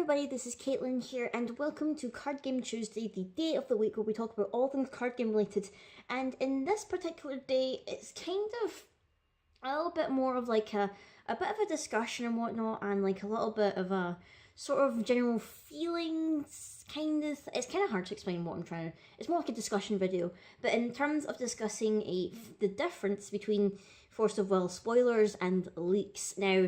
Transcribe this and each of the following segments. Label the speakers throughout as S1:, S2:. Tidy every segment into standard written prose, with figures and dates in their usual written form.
S1: everybody, this is Caitlin here, and welcome to Card Game Tuesday, the day of the week where we talk about all things card game related. And in this particular day, it's kind of a little bit more of like a bit of a discussion and whatnot, and like a little bit of a sort of general feelings it's kind of hard to explain what I'm trying to, it's more like a discussion video, but in terms of discussing the difference between Force of Will spoilers and leaks. Now,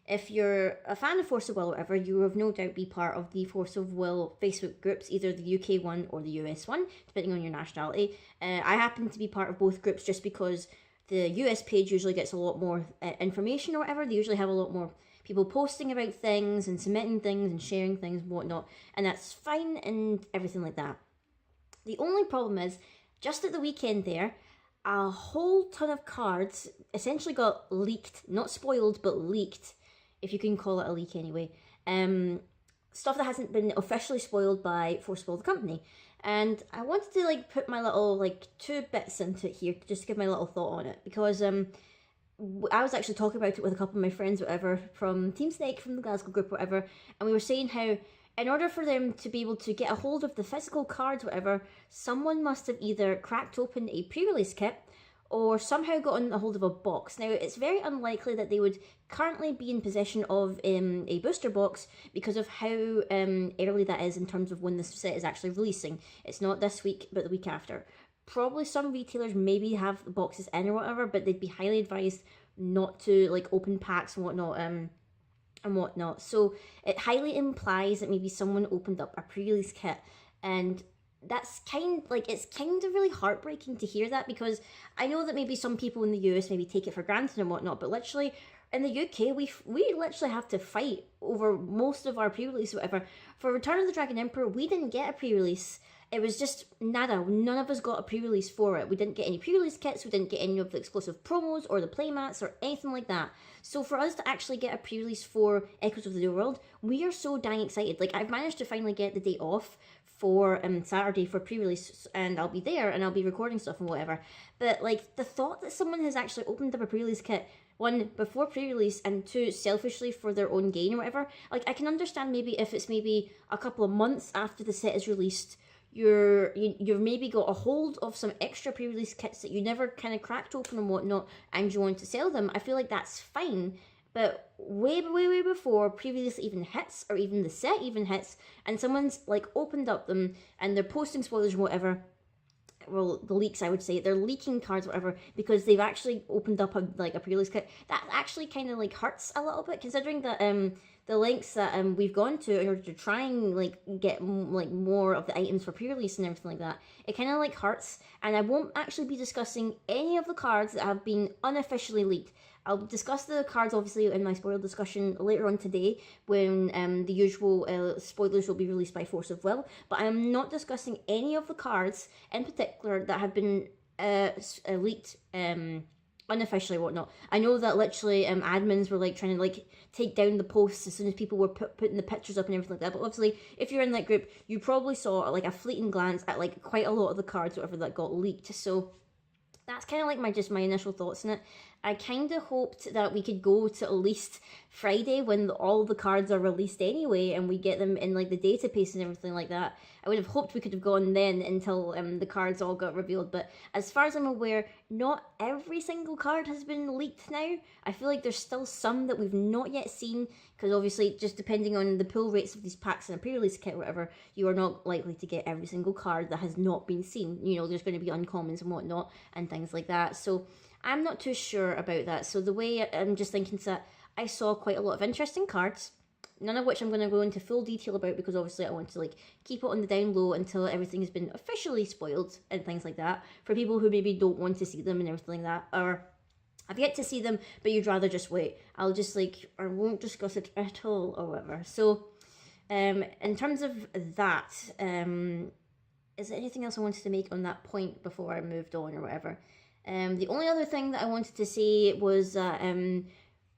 S1: if you're a fan of Force of Will or whatever, you will have no doubt be part of the Force of Will Facebook groups, either the UK one or the US one, depending on your nationality. I happen to be part of both groups just because the US page usually gets a lot more information or whatever. They usually have a lot more people posting about things and submitting things and sharing things and whatnot, and that's fine and everything like that. The only problem is, just at the weekend there, a whole ton of cards essentially got leaked, not spoiled, but leaked, if you can call it a leak anyway. Stuff that hasn't been officially spoiled by Force of Will the company. And I wanted to like put my little 2 bits into it here, just to give my little thought on it, because I was actually talking about it with a couple of my friends, whatever, from Team Snake, from the Glasgow group, whatever, and we were saying how in order for them to be able to get a hold of the physical cards, whatever, someone must have either cracked open a pre-release kit or somehow gotten a hold of a box. Now, it's very unlikely that they would currently be in possession of a booster box because of how early that is in terms of when this set is actually releasing. It's not this week, but the week after. Probably some retailers maybe have the boxes in or whatever, but they'd be highly advised not to open packs and whatnot. So it highly implies that maybe someone opened up a pre-release kit, and that's it's kind of really heartbreaking to hear that, because I know that maybe some people in the US maybe take it for granted and whatnot, but literally in the UK we literally have to fight over most of our pre-release, whatever. For Return of the Dragon Emperor, we didn't get a pre-release. It was just nada. None of us got a pre-release for it. We didn't get any pre-release kits, we didn't get any of the exclusive promos or the playmats or anything like that. So for us to actually get a pre-release for Echoes of the New World, we are so dang excited. I've managed to finally get the day off for Saturday for pre-release, and I'll be there and I'll be recording stuff and whatever. But the thought that someone has actually opened up a pre-release kit, 1, before pre-release, and 2, selfishly for their own gain or whatever, I can understand maybe if it's maybe a couple of months after the set is released, you've maybe got a hold of some extra pre-release kits that you never kind of cracked open and whatnot, and you want to sell them. I feel like that's fine. But way before pre-release even hits, or even the set even hits, and someone's opened up them and they're posting spoilers and whatever, well, the leaks, I would say, they're leaking cards, whatever, because they've actually opened up a pre-release kit, that actually kind of hurts a little bit, considering that the lengths that we've gone to in order to try and get more of the items for pre-release and everything like that. It kind of hurts, and I won't actually be discussing any of the cards that have been unofficially leaked. I'll discuss the cards obviously in my spoiler discussion later on today, when the usual spoilers will be released by Force of Will, but I am not discussing any of the cards in particular that have been leaked unofficially or whatnot. I know that literally admins were trying to take down the posts as soon as people were putting the pictures up and everything like that, but obviously if you're in that group, you probably saw a fleeting glance at quite a lot of the cards, whatever, that got leaked. So that's kind of my initial thoughts on it. I kind of hoped that we could go to at least Friday, when all the cards are released anyway, and we get them in the database and everything like that. I would have hoped we could have gone then until the cards all got revealed. But as far as I'm aware, not every single card has been leaked now. I feel like there's still some that we've not yet seen, because obviously just depending on the pull rates of these packs and a pre-release kit or whatever, you are not likely to get every single card that has not been seen. There's going to be uncommons and whatnot and things like that. So I'm not too sure about that. So the way I'm just thinking is that I saw quite a lot of interesting cards, none of which I'm going to go into full detail about, because obviously I want to keep it on the down low until everything has been officially spoiled and things like that, for people who maybe don't want to see them and everything like that, or have yet to see them but you'd rather just wait. I'll just or won't discuss it at all or whatever. So in terms of that, is there anything else I wanted to make on that point before I moved on or whatever? The only other thing that I wanted to say was that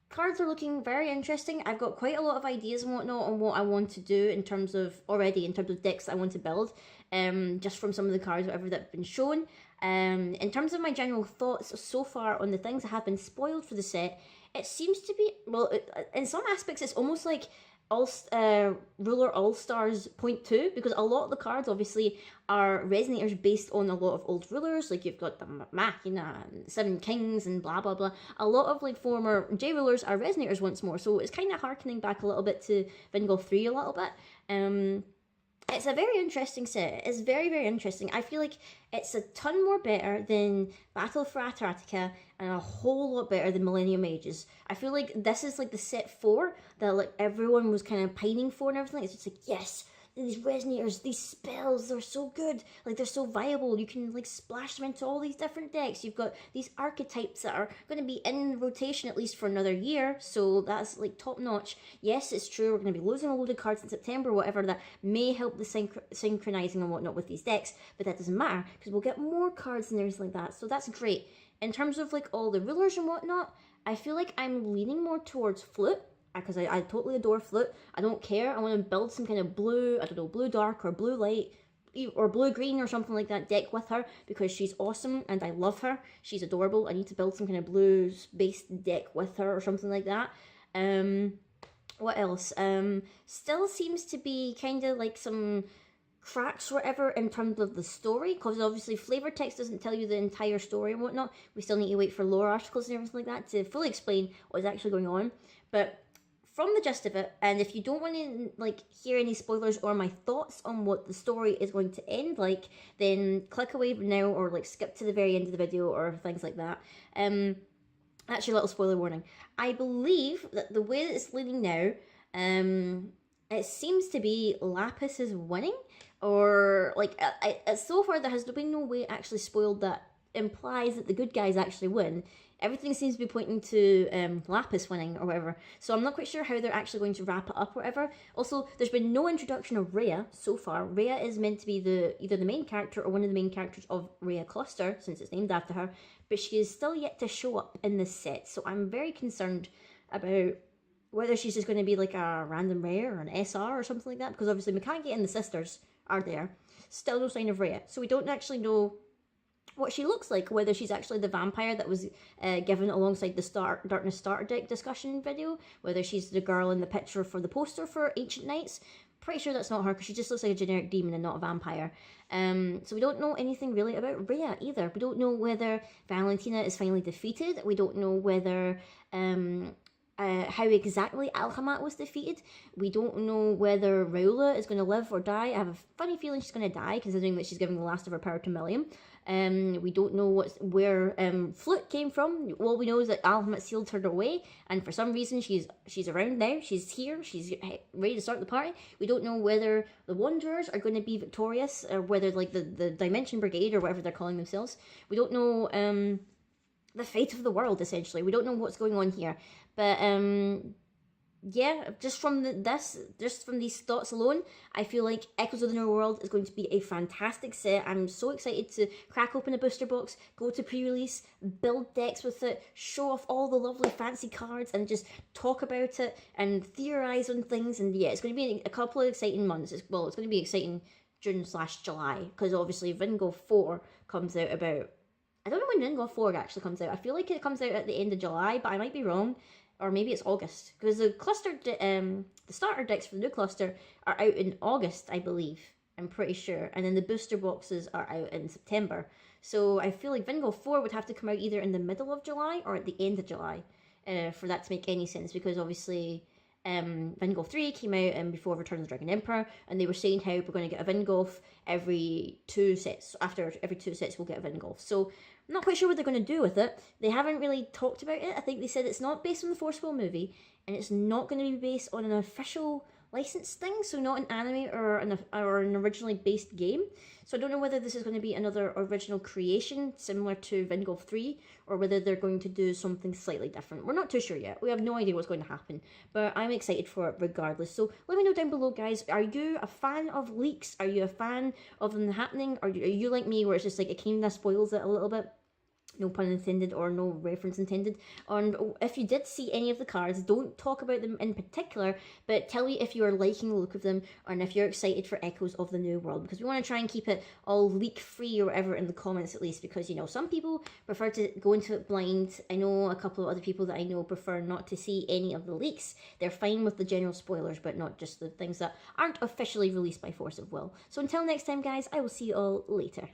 S1: cards are looking very interesting. I've got quite a lot of ideas and whatnot on what I want to do in terms of decks I want to build, just from some of the cards, whatever, that have been shown. In terms of my general thoughts so far on the things that have been spoiled for the set, it seems to be, well, in some aspects it's almost Ruler All Stars Point 2, because a lot of the cards obviously are resonators based on a lot of old rulers. Like you've got the Machina and Seven Kings and blah blah blah. A lot of like former J rulers are resonators once more, so it's kind of harkening back a little bit to Vingolf 3 a little bit. It's a very interesting set. It's very, very interesting. I feel like it's a ton more better than Battle for Antarctica and a whole lot better than Millennium Ages. I feel like this is like the set 4 that like everyone was kind of pining for and everything. It's just like, yes, these resonators, these spells, they're so good. Like, they're so viable. You can like splash them into all these different decks. You've got these archetypes that are going to be in rotation at least for another year, so that's like top notch. Yes, it's true, we're going to be losing a load of cards in September or whatever that may help the synchronizing and whatnot with these decks, but that doesn't matter because we'll get more cards and everything like that, so that's great. In terms of like all the rulers and whatnot, I feel like I'm leaning more towards Flute, because I totally adore Flute. I don't care. I want to build some kind of blue, I don't know, blue dark or blue light or blue green or something like that deck with her because she's awesome and I love her. She's adorable. I need to build some kind of blue based deck with her or something like that. What else? Still seems to be kind of like some cracks or whatever in terms of the story, because obviously flavor text doesn't tell you the entire story and whatnot. We still need to wait for lore articles and everything like that to fully explain what is actually going on. But from the gist of it, and if you don't want to like hear any spoilers or my thoughts on what the story is going to end like, then click away now or like skip to the very end of the video or things like that. That's your little spoiler warning. I believe that the way that it's leading now, it seems to be Lapis is winning, or like so far there has been no way actually spoiled that implies that the good guys actually win. Everything seems to be pointing to Lapis winning or whatever. So I'm not quite sure how they're actually going to wrap it up or whatever. Also, there's been no introduction of Rhea so far. Rhea is meant to be either the main character or one of the main characters of Rhea Cluster, since it's named after her. But she is still yet to show up in this set. So I'm very concerned about whether she's just going to be like a random rare or an SR or something like that. Because obviously Mikage and the sisters are there. Still no sign of Rhea. So we don't actually know what she looks like, whether she's actually the vampire that was given alongside the Darkness Starter deck discussion video, whether she's the girl in the picture for the poster for Ancient Knights. Pretty sure that's not her because she just looks like a generic demon and not a vampire. So we don't know anything really about Rhea either. We don't know whether Valentina is finally defeated. We don't know whether how exactly Alhamat was defeated. We don't know whether Raula is going to live or die. I have a funny feeling she's going to die, considering that she's giving the last of her power to Milliam. We don't know where Flute came from. All we know is that Alhamat sealed her away, and for some reason she's around now. She's here. She's ready to start the party. We don't know whether the Wanderers are going to be victorious, or whether like the Dimension Brigade or whatever they're calling themselves. We don't know the fate of the world, essentially. We don't know what's going on here. But yeah, just from these thoughts alone, I feel like Echoes of the New World is going to be a fantastic set. I'm so excited to crack open a booster box, go to pre-release, build decks with it, show off all the lovely fancy cards, and just talk about it and theorize on things. And yeah, it's going to be a couple of exciting months. It's going to be exciting June/July, because obviously Vingolf 4 comes out about... I don't know when Vingolf 4 actually comes out. I feel like it comes out at the end of July, but I might be wrong. Or maybe it's August, because the starter decks for the new cluster are out in August, I believe. I'm pretty sure, and then the booster boxes are out in September. So I feel like Vingolf 4 would have to come out either in the middle of July or at the end of July, for that to make any sense. Because obviously, Vingolf 3 came out before Return of the Dragon Emperor, and they were saying how we're going to get a Vingolf every 2 sets. After every 2 sets, we'll get a Vingolf. So I'm not quite sure what they're going to do with it. They haven't really talked about it. I think they said it's not based on the Force Will movie, and it's not going to be based on an official licensed thing, so not an anime or an originally based game. So I don't know whether this is going to be another original creation similar to Vingolf 3, or whether they're going to do something slightly different. We're not too sure yet. We have no idea what's going to happen, but I'm excited for it regardless. So let me know down below, guys. Are you a fan of leaks? Are you a fan of them happening? Or are you like me, where it's just like it kind of spoils it a little bit? no pun intended or no reference intended. And if you did see any of the cards, don't talk about them in particular, but tell me if you are liking the look of them and if you're excited for Echoes of the New World, because we want to try and keep it all leak free or whatever in the comments at least, because you know some people prefer to go into it blind. I know a couple of other people that I know prefer not to see any of the leaks. They're fine with the general spoilers, but not just the things that aren't officially released by force of will. So until next time guys, I will see you all later.